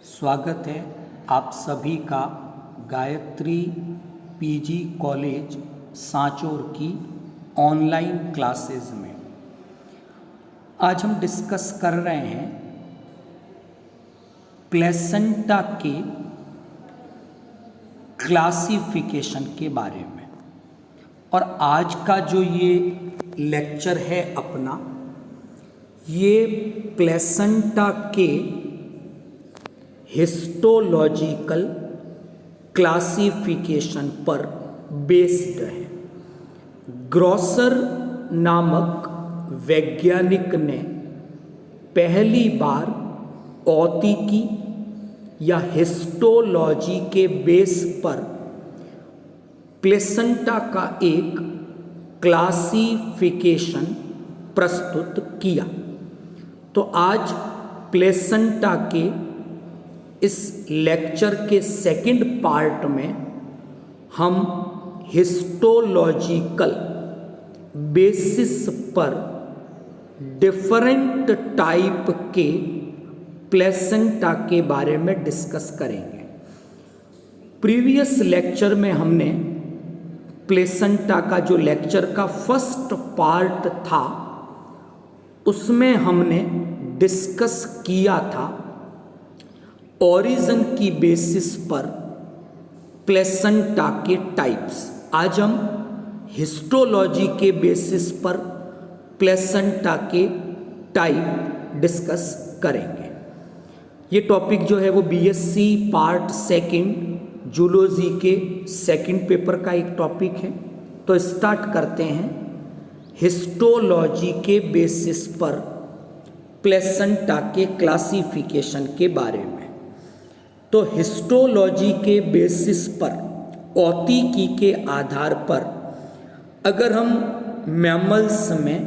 स्वागत है आप सभी का गायत्री पीजी कॉलेज सांचौर की ऑनलाइन क्लासेस में। आज हम डिस्कस कर रहे हैं प्लेसेंटा के क्लासिफिकेशन के बारे में। और आज का जो ये लेक्चर है अपना, ये प्लेसेंटा के हिस्टोलॉजिकल क्लासिफिकेशन पर बेस्ड है। ग्रॉसर नामक वैज्ञानिक ने पहली बार औतिकी या हिस्टोलॉजी के बेस पर प्लेसेंटा का एक क्लासिफिकेशन प्रस्तुत किया। तो आज प्लेसेंटा के इस लेक्चर के सेकंड पार्ट में हम हिस्टोलॉजिकल बेसिस पर डिफरेंट टाइप के प्लेसेंटा के बारे में डिस्कस करेंगे। प्रीवियस लेक्चर में हमने प्लेसेंटा का जो लेक्चर का फर्स्ट पार्ट था, उसमें हमने डिस्कस किया था ओरिजिन की बेसिस पर प्लेसेंटा के टाइप्स। आज हम हिस्टोलॉजी के बेसिस पर प्लेसेंटा के टाइप डिस्कस करेंगे। ये टॉपिक जो है वो बीएससी पार्ट सेकंड जूलॉजी के सेकंड पेपर का एक टॉपिक है। तो स्टार्ट करते हैं हिस्टोलॉजी के बेसिस पर प्लेसेंटा के क्लासिफिकेशन के बारे में। तो हिस्टोलॉजी के बेसिस पर, औतिकी के आधार पर, अगर हम मैमल्स में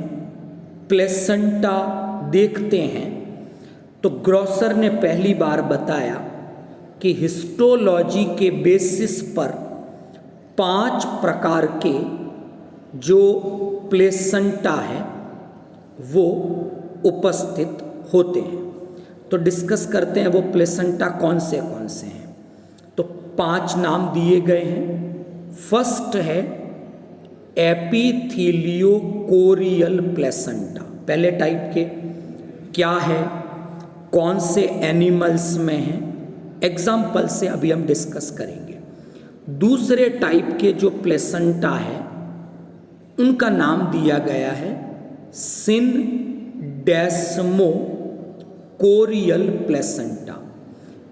प्लेसेंटा देखते हैं तो ग्रॉसर ने पहली बार बताया कि हिस्टोलॉजी के बेसिस पर 5 प्रकार के जो प्लेसेंटा है वो उपस्थित होते हैं। तो डिस्कस करते हैं वो प्लेसेंटा कौन से हैं। तो 5 नाम दिए गए हैं। फर्स्ट है एपिथेलियोकोरियल प्लेसेंटा। पहले टाइप के क्या है, कौन से एनिमल्स में है, एग्जाम्पल से अभी हम डिस्कस करेंगे। दूसरे टाइप के जो प्लेसेंटा है उनका नाम दिया गया है सिनडेस्मो कोरियल प्लेसेंटा।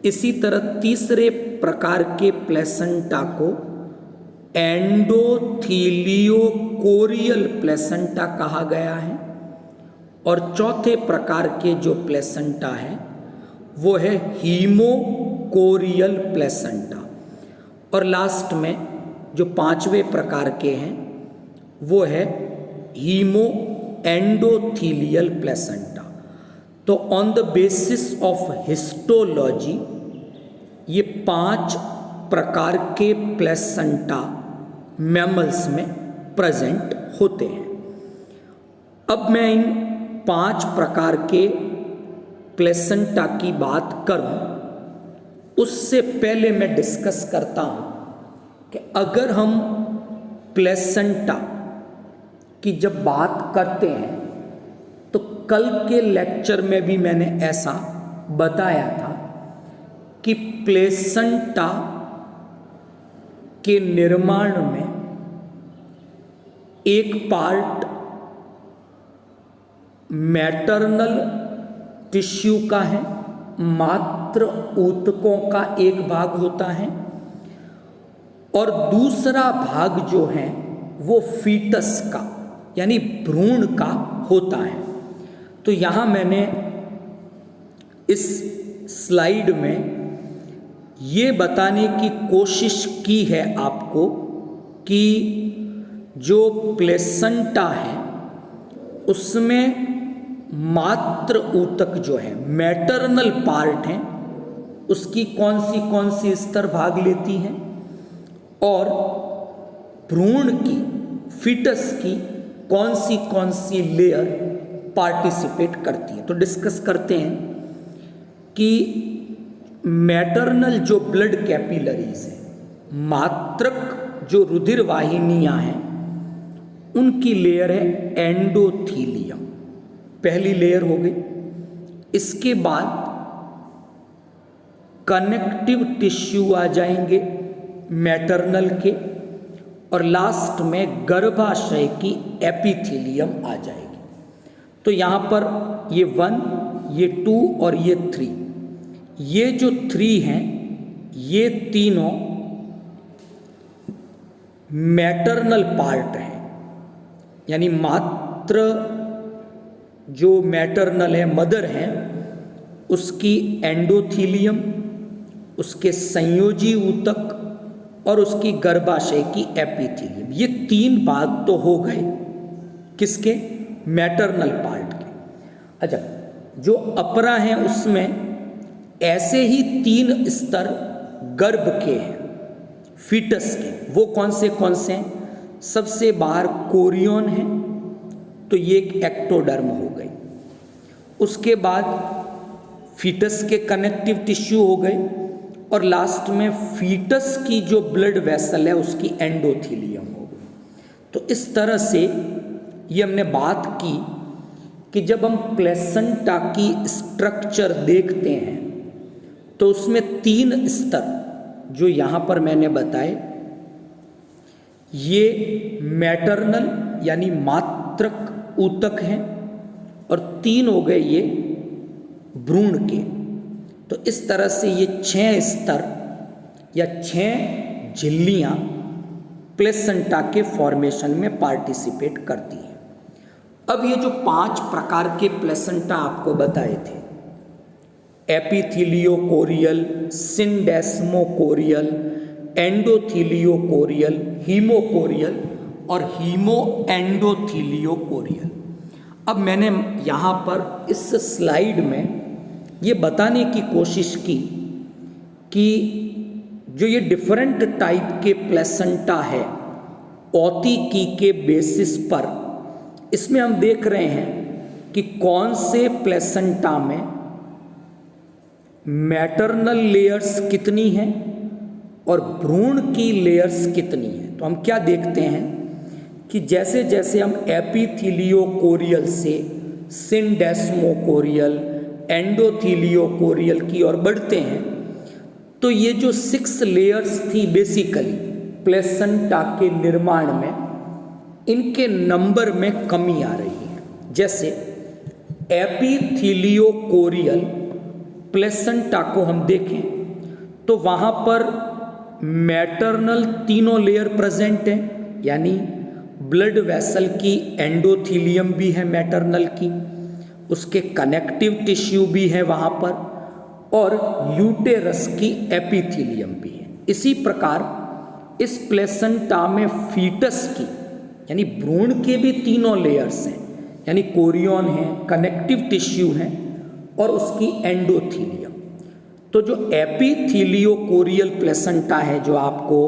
इसी तरह तीसरे प्रकार के प्लेसेंटा को एंडोथीलियोकोरियल प्लेसेंटा कहा गया है। और चौथे प्रकार के जो प्लेसेंटा है वो है हीमोकोरियल प्लेसेंटा। और लास्ट में जो 5वें प्रकार के हैं वो है हीमो एंडोथीलियल प्लेसेंटा। तो on the basis of histology ये 5 प्रकार के प्लेसेंटा मैमल्स में प्रेजेंट होते हैं। अब मैं इन 5 प्रकार के प्लेसेंटा की बात करूं, उससे पहले मैं डिस्कस करता हूं कि अगर हम प्लेसेंटा की जब बात करते हैं तो कल के लेक्चर में भी मैंने ऐसा बताया था कि प्लेसेंटा के निर्माण में एक पार्ट मैटरनल टिश्यू का है, मात्र ऊतकों का एक भाग होता है, और दूसरा भाग जो है वो फीटस का यानी भ्रूण का होता है। तो यहाँ मैंने इस स्लाइड में ये बताने की कोशिश की है आपको कि जो प्लेसेंटा है उसमें मात्र ऊतक जो है, मैटरनल पार्ट है, उसकी कौन सी स्तर भाग लेती हैं, और भ्रूण की, फीटस की कौन सी लेयर पार्टिसिपेट करती है। तो डिस्कस करते हैं कि मैटरनल जो ब्लड कैपिलरीज है, मात्रक जो रुधिर वाहिनियां हैं, उनकी लेयर है एंडोथीलियम, पहली लेयर हो गई। इसके बाद कनेक्टिव टिश्यू आ जाएंगे मैटरनल के, और लास्ट में गर्भाशय की एपिथीलियम आ जाएगी। तो यहाँ पर ये 1, ये 2 और ये 3, ये जो 3 हैं, ये तीनों मैटरनल पार्ट हैं, यानी मात्र जो मैटरनल है, मदर है, उसकी एंडोथीलियम, उसके संयोजी ऊतक और उसकी गर्भाशय की एपिथीलियम, ये 3 भाग तो हो गए किसके? मैटरनल पार्ट के। अच्छा, जो अपरा हैं उसमें ऐसे ही 3 स्तर गर्भ के हैं, फीटस के। वो कौन से हैं? सबसे बाहर कोरियन है, तो ये एक एक्टोडर्म हो गई। उसके बाद फीटस के कनेक्टिव टिश्यू हो गए, और लास्ट में फीटस की जो ब्लड वेसल है उसकी एंडोथीलियम हो गई। तो इस तरह से ये हमने बात की कि जब हम प्लेसेंटा की स्ट्रक्चर देखते हैं तो उसमें 3 स्तर जो यहाँ पर मैंने बताए, ये मैटरनल यानी मात्रक ऊतक हैं, और 3 हो गए ये भ्रूण के। तो इस तरह से ये 6 स्तर या 6 झिल्लियाँ प्लेसेंटा के फॉर्मेशन में पार्टिसिपेट करती हैं। अब ये जो 5 प्रकार के प्लेसेंटा आपको बताए थे, एपिथीलियोकोरियल, सिंडेस्मोकोरियल, एंडोथीलियोकोरियल, हीमोकोरियल और हीमोएंडोथीलियोकोरियल। अब मैंने यहाँ पर इस स्लाइड में ये बताने की कोशिश की कि जो ये डिफरेंट टाइप के प्लेसेंटा है औतिकी के बेसिस पर, इसमें हम देख रहे हैं कि कौन से प्लेसेंटा में मैटरनल लेयर्स कितनी हैं और भ्रूण की लेयर्स कितनी हैं। तो हम क्या देखते हैं कि जैसे जैसे हम एपिथीलियोकोरियल से सिंडेस्मोकोरियल, एंडोथीलियोकोरियल की ओर बढ़ते हैं, तो ये जो 6 लेयर्स थी बेसिकली प्लेसेंटा के निर्माण में, इनके नंबर में कमी आ रही है। जैसे एपिथीलियोकोरियल प्लेसेंटा को हम देखें तो वहाँ पर मैटरनल 3 लेयर प्रेजेंट हैं, यानी ब्लड वेसल की एंडोथीलियम भी है मैटरनल की, उसके कनेक्टिव टिश्यू भी है वहाँ पर, और यूटेरस की एपिथीलियम भी है। इसी प्रकार इस प्लेसेंटा में फीटस की यानी भ्रूण के भी 3 लेयर्स हैं, यानी कोरियन है, कनेक्टिव टिश्यू हैं और उसकी एंडोथीलियम। तो जो एपिथीलियोकोरियल प्लेसेंटा है, जो आपको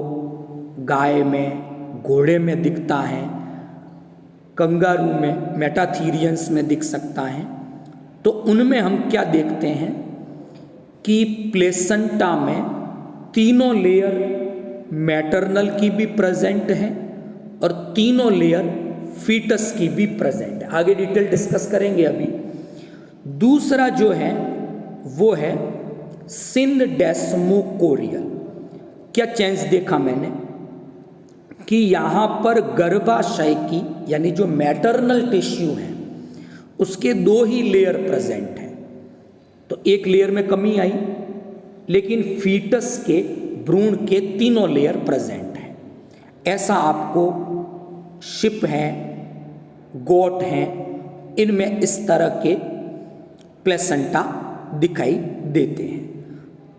गाय में, घोड़े में दिखता है, कंगारू में, मेटाथीरियंस में दिख सकता है, तो उनमें हम क्या देखते हैं कि प्लेसेंटा में 3 लेयर मैटरनल की भी प्रेजेंट है और 3 लेयर फीटस की भी प्रेजेंट है। आगे डिटेल डिस्कस करेंगे अभी। दूसरा जो है वो है सिंडेस्मोकोरियल। क्या चेंज देखा मैंने कि यहाँ पर गर्भाशय की यानी जो मैटरनल टिश्यू है उसके 2 ही लेयर प्रेजेंट हैं, तो एक लेयर में कमी आई, लेकिन फीटस के भ्रूण के 3 लेयर प्रेजेंट हैं। ऐसा आपको शिप हैं, गोट हैं, इनमें इस तरह के प्लेसेंटा दिखाई देते हैं।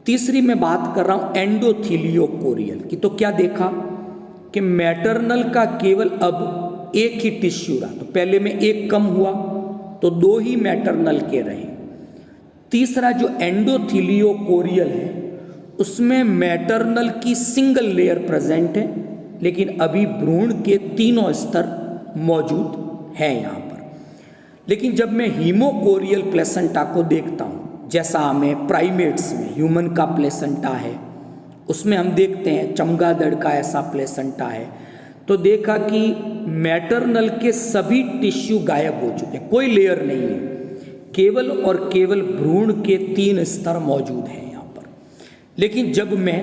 तीसरी मैं बात कर रहा हूँ एंडोथीलियोकोरियल की। तो क्या देखा कि मैटरनल का केवल अब एक ही टिश्यू रहा, तो पहले में एक कम हुआ तो 2 ही मैटरनल के रहे। तीसरा जो एंडोथीलियोकोरियल है उसमें मैटरनल की सिंगल लेयर प्रेजेंट है, लेकिन अभी भ्रूण के 3 स्तर मौजूद हैं यहाँ पर। लेकिन जब मैं हीमोकोरियल प्लेसेंटा को देखता हूँ, जैसा हमें प्राइमेट्स में ह्यूमन का प्लेसेंटा है, उसमें हम देखते हैं चमगादड़ का ऐसा प्लेसेंटा है, तो देखा कि मैटरनल के सभी टिश्यू गायब हो चुके हैं, कोई लेयर नहीं है, केवल और केवल भ्रूण के 3 स्तर मौजूद हैं यहाँ पर। लेकिन जब मैं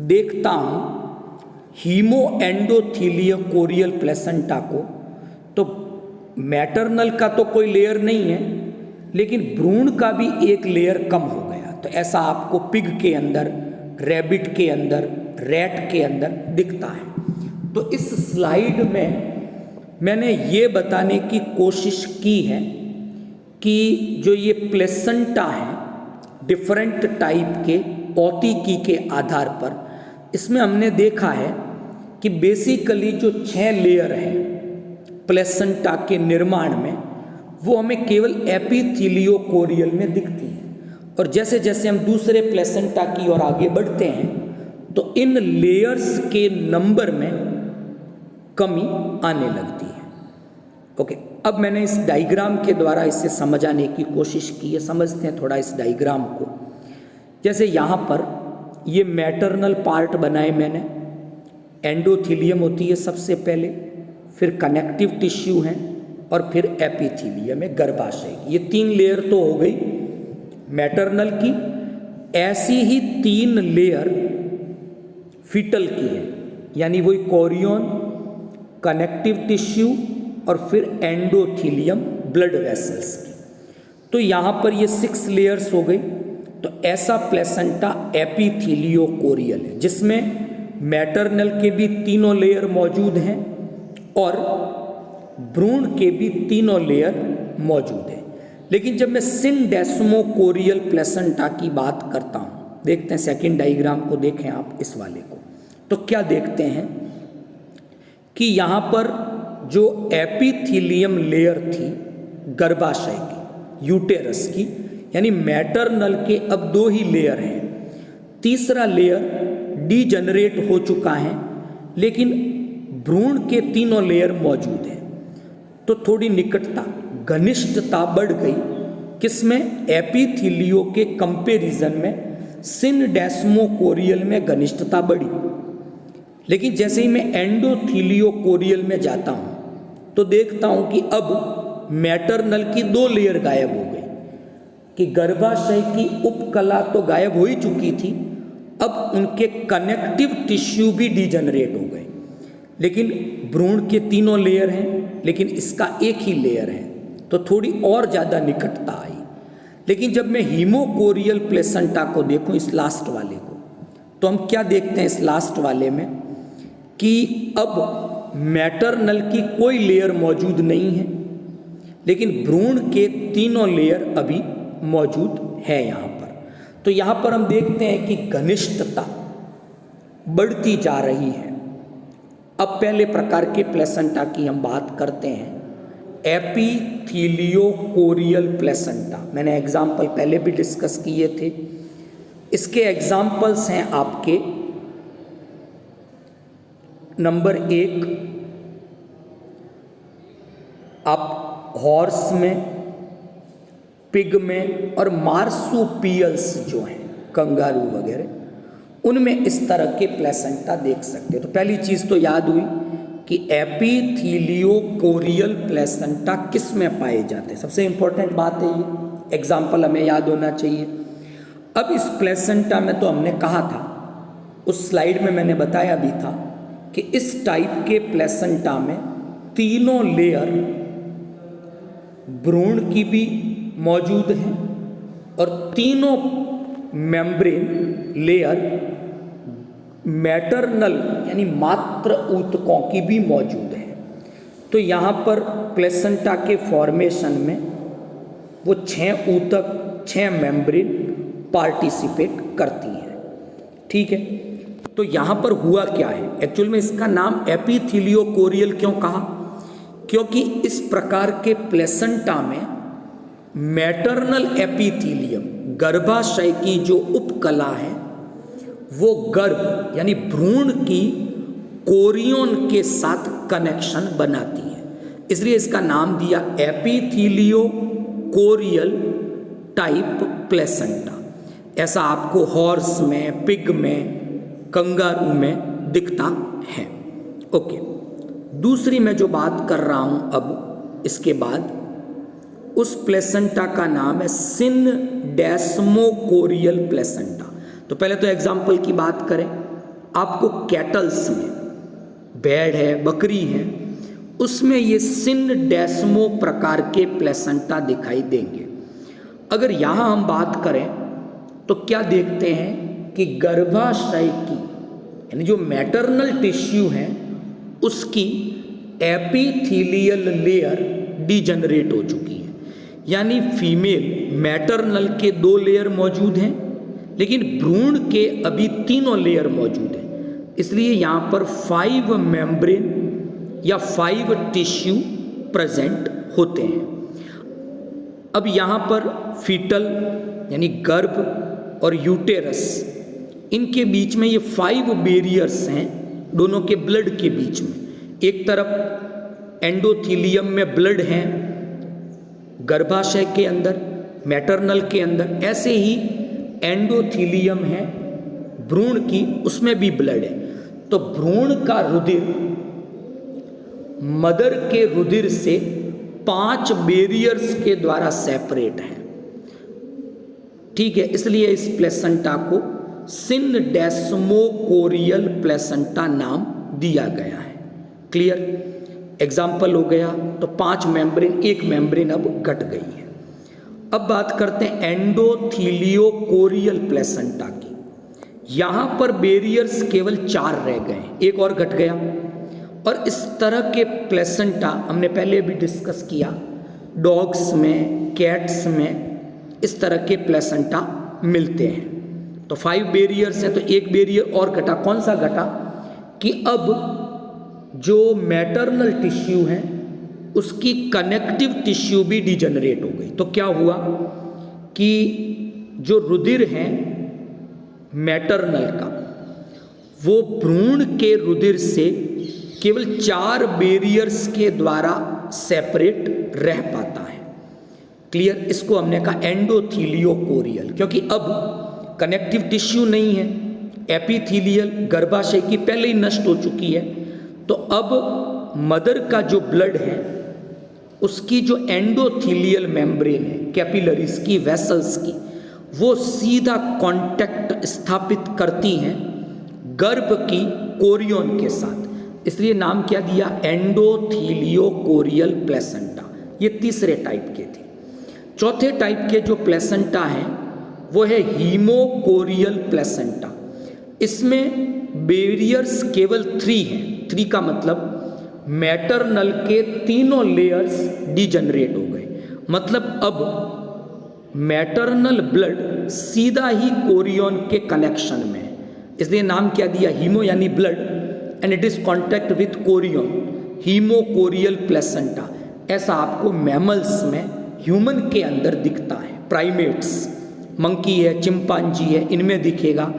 देखता हूँ हीमो एंडोथीलियो कोरियल प्लेसेंटा को, तो मैटरनल का तो कोई लेयर नहीं है, लेकिन भ्रूण का भी एक लेयर कम हो गया। तो ऐसा आपको पिग के अंदर, रैबिट के अंदर, रैट के अंदर दिखता है। तो इस स्लाइड में मैंने ये बताने की कोशिश की है कि जो ये प्लेसेंटा है डिफरेंट टाइप के औतिकी के आधार पर, इसमें हमने देखा है कि बेसिकली जो 6 लेयर हैं प्लेसेंटा के निर्माण में, वो हमें केवल एपिथीलियो कोरियल में दिखती है। और जैसे जैसे हम दूसरे प्लेसेंटा की ओर आगे बढ़ते हैं तो इन लेयर्स के नंबर में कमी आने लगती है। ओके, अब मैंने इस डायग्राम के द्वारा इसे समझाने की कोशिश की है। समझते हैं थोड़ा इस डायग्राम को। जैसे यहाँ पर ये मैटरनल पार्ट बनाए मैंने, एंडोथीलियम होती है सबसे पहले, फिर कनेक्टिव टिश्यू हैं, और फिर एपिथीलियम है गर्भाशय की। ये 3 लेयर तो हो गई मैटरनल की। ऐसी ही 3 लेयर फीटल की है, यानी वही कोरियन, कनेक्टिव टिश्यू और फिर एंडोथीलियम ब्लड वेसल्स की। तो यहाँ पर ये 6 लेयर्स हो गई। तो ऐसा प्लेसेंटा एपिथीलियो कोरियल है, जिसमें मैटरनल के भी 3 लेयर मौजूद हैं और भ्रूण के भी 3 लेयर मौजूद हैं। लेकिन जब मैं सिनडेस्मो कोरियल प्लेसेंटा की बात करता हूँ, देखते हैं सेकंड डायग्राम को, देखें आप इस वाले को, तो क्या देखते हैं कि यहाँ पर जो एपिथीलियम लेयर थी गर्भाशय की, यूटेरस की, यानी मैटरनल के अब 2 ही लेयर हैं। तीसरा लेयर डीजनरेट हो चुका है, लेकिन भ्रूण के 3 लेयर मौजूद हैं। तो थोड़ी निकटता, घनिष्ठता बढ़ गई, किसमें? एपिथीलियो के कंपैरिजन में सिनडेस्मो कोरियल में घनिष्ठता बढ़ी। लेकिन जैसे ही मैं एंडोथीलियो कोरियल में जाता हूँ तो देखता हूँ कि अब मैटरनल की 2 लेयर गायब हो गई, कि गर्भाशय की उपकला तो गायब हो ही चुकी थी, अब उनके कनेक्टिव टिश्यू भी डीजनरेट हो गए। लेकिन भ्रूण के 3 लेयर हैं, लेकिन इसका 1 ही लेयर है, तो थोड़ी और ज़्यादा निकटता आई। लेकिन जब मैं हीमोकोरियल प्लेसेंटा को देखूं, इस लास्ट वाले को, तो हम क्या देखते हैं इस लास्ट वाले में कि अब मैटरनल की कोई लेयर मौजूद नहीं है, लेकिन भ्रूण के 3 लेयर अभी मौजूद है यहाँ पर। तो यहाँ पर हम देखते हैं कि घनिष्ठता बढ़ती जा रही है। अब पहले प्रकार के प्लेसेंटा की हम बात करते हैं, एपिथीलियो कोरियल प्लेसेंटा। मैंने एग्जाम्पल पहले भी डिस्कस किए थे। इसके एग्जाम्पल्स हैं आपके नंबर 1, आप हॉर्स में, पिग में और मार्सुपियल्स जो हैं कंगारू वगैरह, उनमें इस तरह के प्लेसेंटा देख सकते हैं। तो पहली चीज़ तो याद हुई कि एपिथीलियो कोरियल प्लेसेंटा किस में पाए जाते हैं, सबसे इंपॉर्टेंट बात है ये, एग्जाम्पल हमें याद होना चाहिए। अब इस प्लेसेंटा में तो हमने कहा था, उस स्लाइड में मैंने बताया भी था कि इस टाइप के प्लेसेंटा में 3 लेयर भ्रूण की भी मौजूद हैं और 3 मेम्ब्रेन लेयर मैटरनल यानी मात्र ऊतकों की भी मौजूद है। तो यहाँ पर प्लेसेंटा के फॉर्मेशन में वो 6 ऊतक, 6 मेम्ब्रेन पार्टिसिपेट करती हैं। ठीक है, तो यहाँ पर हुआ क्या है, एक्चुअल में इसका नाम एपिथीलियो कोरियल क्यों कहा? क्योंकि इस प्रकार के प्लेसेंटा में मैटरनल एपिथीलियम, गर्भाशय की जो उपकला है, वो गर्भ यानी भ्रूण की कोरियन के साथ कनेक्शन बनाती है, इसलिए इसका नाम दिया एपिथीलियो कोरियल टाइप प्लेसेंटा। ऐसा आपको हॉर्स में, पिग में, कंगारू में दिखता है। ओके, दूसरी मैं जो बात कर रहा हूं अब इसके बाद, उस प्लेसेंटा का नाम है सिनडेस्मोकोरियल प्लेसेंटा। तो पहले तो एग्जाम्पल की बात करें, आपको कैटल्स में, भेड़ है, बकरी है, उसमें ये सिनडेस्मो प्रकार के प्लेसेंटा दिखाई देंगे। अगर यहाँ हम बात करें तो क्या देखते हैं कि गर्भाशय की, यानी जो मैटरनल टिश्यू है, उसकी एपिथेलियल लेयर डिजनरेट हो चुकी है। यानी फीमेल मैटरनल के 2 लेयर मौजूद हैं, लेकिन भ्रूण के अभी 3 लेयर मौजूद हैं। इसलिए यहाँ पर 5 मेम्ब्रेन या 5 टिश्यू प्रेजेंट होते हैं। अब यहाँ पर फीटल यानी गर्भ और यूटेरस, इनके बीच में ये 5 बैरियर्स हैं, दोनों के ब्लड के बीच में। एक तरफ एंडोथीलियम में ब्लड हैं गर्भाशय के अंदर, मैटरनल के अंदर, ऐसे ही एंडोथीलियम है भ्रूण की, उसमें भी ब्लड है। तो भ्रूण का रुधिर मदर के रुधिर से 5 बैरियर्स के द्वारा सेपरेट है। ठीक है, इसलिए इस प्लेसेंटा को सिनडेस्मोकोरियल प्लेसेंटा नाम दिया गया है। क्लियर? एग्जाम्पल हो गया। तो 5 मेम्ब्रेन, 1 मेम्ब्रेन अब घट गई है। अब बात करते हैं एंडोथीलियोकोरियल प्लेसेंटा की। यहां पर बैरियर्स केवल 4 रह गए, एक और घट गया। और इस तरह के प्लेसेंटा हमने पहले भी डिस्कस किया, डॉग्स में, कैट्स में इस तरह के प्लेसेंटा मिलते हैं। तो 5 बैरियर्स हैं, तो एक बैरियर और घटा। कौन सा घटा? कि अब जो मैटरनल टिश्यू है उसकी कनेक्टिव टिश्यू भी डिजनरेट हो गई। तो क्या हुआ कि जो रुधिर है मैटरनल का, वो भ्रूण के रुधिर से केवल 4 बैरियर्स के द्वारा सेपरेट रह पाता है। क्लियर? इसको हमने कहा एंडोथीलियोकोरियल, क्योंकि अब कनेक्टिव टिश्यू नहीं है, एपिथेलियल गर्भाशय की पहले ही नष्ट हो चुकी है। तो अब मदर का जो ब्लड है उसकी जो एंडोथीलियल मेम्ब्रेन है, कैपिलरीज की, वेसल्स की, वो सीधा कांटेक्ट स्थापित करती हैं गर्भ की कोरियन के साथ। इसलिए नाम क्या दिया? एंडोथीलियोकोरियल प्लेसेंटा। ये तीसरे टाइप के थे। चौथे टाइप के जो प्लेसेंटा हैं वो है हीमोकोरियल प्लेसेंटा। इसमें बैरियर्स केवल 3 हैं। 3 का मतलब मैटरनल के 3 लेयर्स डिजनरेट हो गए। मतलब अब मैटरनल ब्लड सीधा ही कोरियन के कनेक्शन में है। इसलिए नाम क्या दिया? हीमो यानी blood, and it is contact with Korean, haemochorial placenta. ऐसा आपको मैमल्स में, ह्यूमन के अंदर दिखता है। प्राइमेट्स, मंकी है, चिंपांजी है, इनमें दिखेगा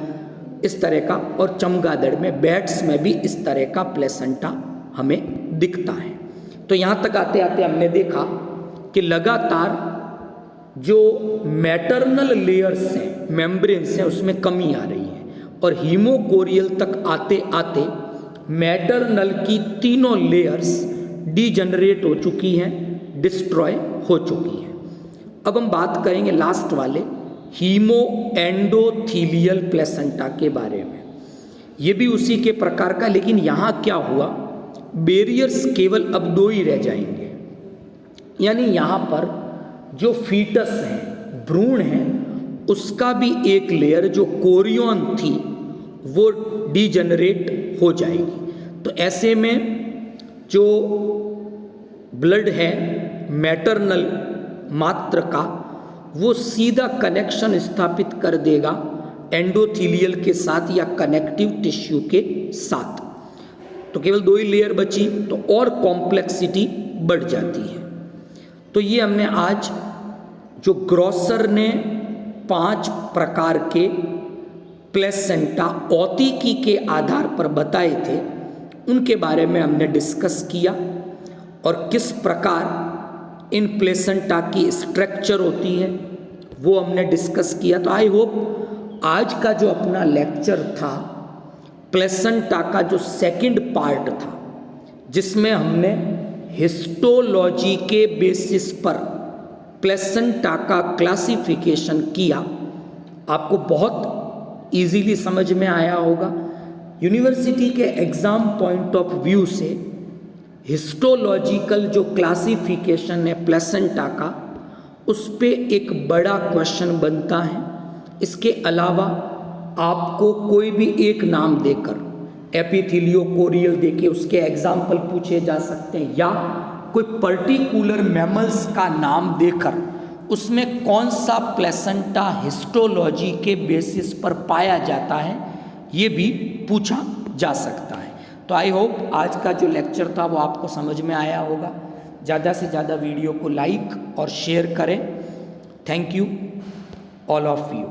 इस तरह का। और चमगादड़ में, बैट्स में भी इस तरह का प्लेसेंटा हमें दिखता है। तो यहाँ तक आते आते हमने देखा कि लगातार जो मैटरनल लेयर्स हैं, मेम्ब्रेन्स हैं, उसमें कमी आ रही है। और हीमोकोरियल तक आते आते मैटरनल की 3 लेयर्स डिजनरेट हो चुकी हैं, डिस्ट्रॉय हो चुकी हैं। अब हम बात करेंगे लास्ट वाले हीमो एंडोथीलियल प्लेसेंटा के बारे में। ये भी उसी के प्रकार का, लेकिन यहाँ क्या हुआ, बैरियर्स केवल अब 2 ही रह जाएंगे। यानी यहाँ पर जो फीटस है, भ्रूण है, उसका भी एक लेयर जो कोरियन थी वो डिजनरेट हो जाएगी। तो ऐसे में जो ब्लड है मैटरनल मात्र का, वो सीधा कनेक्शन स्थापित कर देगा एंडोथीलियल के साथ या कनेक्टिव टिश्यू के साथ। तो केवल 2 ही लेयर बची, तो और कॉम्प्लेक्सिटी बढ़ जाती है। तो ये हमने आज जो ग्रॉसर ने 5 प्रकार के प्लेसेंटा औतिकी के आधार पर बताए थे, उनके बारे में हमने डिस्कस किया और किस प्रकार इन प्लेसेंटा की स्ट्रक्चर होती है, वो हमने डिस्कस किया। तो आई होप आज का जो अपना लेक्चर था प्लेसेंटा का जो सेकंड पार्ट था, जिसमें हमने हिस्टोलॉजी के बेसिस पर प्लेसेंटा का क्लासिफिकेशन किया, आपको बहुत इजीली समझ में आया होगा। यूनिवर्सिटी के एग्ज़ाम पॉइंट ऑफ व्यू से हिस्टोलॉजिकल जो क्लासिफिकेशन है प्लेसेंटा का, उस पे एक बड़ा क्वेश्चन बनता है। इसके अलावा आपको कोई भी एक नाम देकर एपिथेलियो कोरियल देके उसके एग्जाम्पल पूछे जा सकते हैं, या कोई पर्टिकुलर मैमल्स का नाम देकर उसमें कौन सा प्लेसेंटा हिस्टोलॉजी के बेसिस पर पाया जाता है, ये भी पूछा जा सकता है। तो आई होप आज का जो लेक्चर था वो आपको समझ में आया होगा। ज़्यादा से ज़्यादा वीडियो को लाइक और शेयर करें। Thank you all of you.